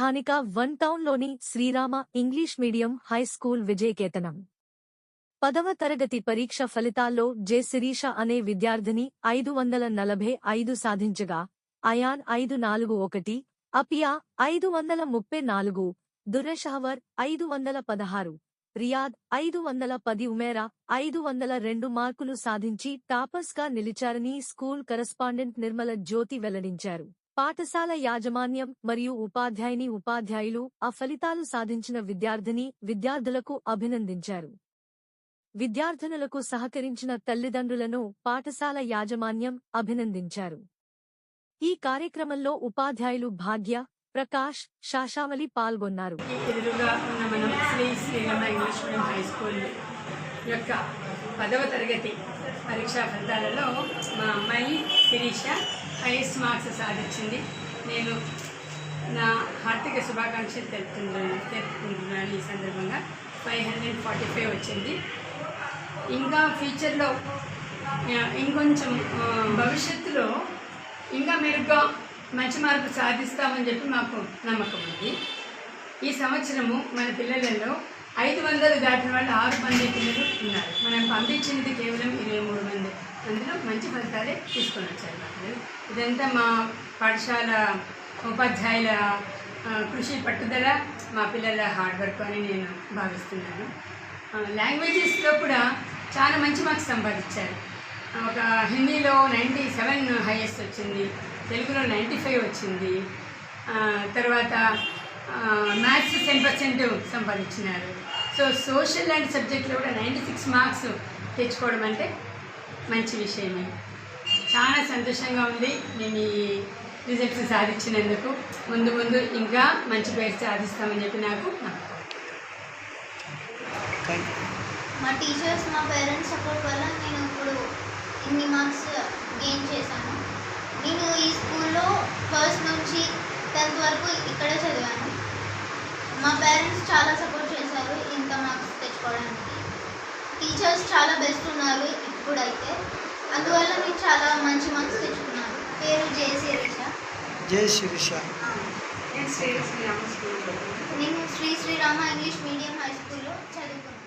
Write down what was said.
స్థానిక వన్ టౌన్లోని Srirama English medium high school విజయకేతనం 10వ తరగతి పరీక్ష ఫలితాల్లో జె శిరీష అనే విద్యార్థిని 545 సాధించగా అయాన్ 541, అపియా 534, దురషహవర్ 516, రియాద్ 510, ఉమేరా 502 మార్కులు సాధించి టాపర్స్గా నిలిచారని స్కూల్ కరస్పాండెంట్ నిర్మల జ్యోతి వెల్లడించారు. పాఠశాల యాజమాన్యం మరియు ఉపాధ్యాయులు ఆ ఫలితాలు సాధించిన విద్యార్థులకు అభినందించారు. విద్యార్థినులకు సహకరించిన తల్లిదండ్రులను పాఠశాల యాజమాన్యం అభినందించారు. ఈ కార్యక్రమంలో ఉపాధ్యాయులు భాగ్య, ప్రకాష్, శాశావళి పాల్గొన్నారు. ఎదురుగా ఉన్న మనం Shri Srirama English medium high school యొక్క 10వ తరగతి పరీక్షా ఫలితాలలో మా అమ్మాయి శిరీష హైయెస్ట్ మార్క్స్ సాధించింది. నేను నా హార్దిక శుభాకాంక్షలు తెలుపుకుంటున్నాను. ఈ సందర్భంగా 545 వచ్చింది. ఇంకా ఫ్యూచర్లో ఇంకొంచెం భవిష్యత్తులో ఇంకా మెరుగ్గా మంచి మార్పు సాధిస్తామని చెప్పి మాకు నమ్మకం ఉంది. ఈ సంవత్సరము మన పిల్లలలో 500 దాటిన వాళ్ళు 6 మంది పిల్లలు ఉన్నారు. మనం పంపించినది కేవలం 23 మంది. అందులో మంచి ఫలితాలే తీసుకొని వచ్చారు మా పిల్లలు. ఇదంతా మా పాఠశాల ఉపాధ్యాయుల కృషి పట్టుదల, మా పిల్లల హార్డ్ వర్క్ అని నేను భావిస్తున్నాను. లాంగ్వేజెస్లో కూడా చాలా మంచి మార్క్స్ సంపాదించారు. ఒక హిందీలో 97 హైయెస్ట్ వచ్చింది, తెలుగులో 95 వచ్చింది. తర్వాత మ్యాథ్స్ 10% సంపాదించినారు. సో సోషల్ అండ్ సబ్జెక్ట్లో కూడా 96 మార్క్స్ తెచ్చుకోవడం అంటే మంచి విషయమే. చాలా సంతోషంగా ఉంది మేము ఈ రిజల్ట్స్ సాధించినందుకు. ముందు ఇంకా మంచి పేరు సాధిస్తామని చెప్పి నాకు మా టీచర్స్, మా పేరెంట్స్ సపోర్ట్ వల్ల నేను ఇప్పుడు ఇన్ని మార్క్స్ గెయిన్ చేశాను. నేను ఈ స్కూల్లో ఫస్ట్ నుంచి 10th వరకు ఇక్కడే చదివాను. మా పేరెంట్స్ చాలా సపోర్ట్ చేశారు ఇంత మార్క్స్ తెచ్చుకోవడానికి. టీచర్స్ చాలా బెస్ట్ ఉన్నారు ఇప్పుడైతే. అందువల్ల నేను చాలా మంచి మార్క్స్ తెచ్చుకున్నాను. పేరు జె శిరీష. నేను Shri Srirama English medium high స్కూల్లో చదువుకున్నాను.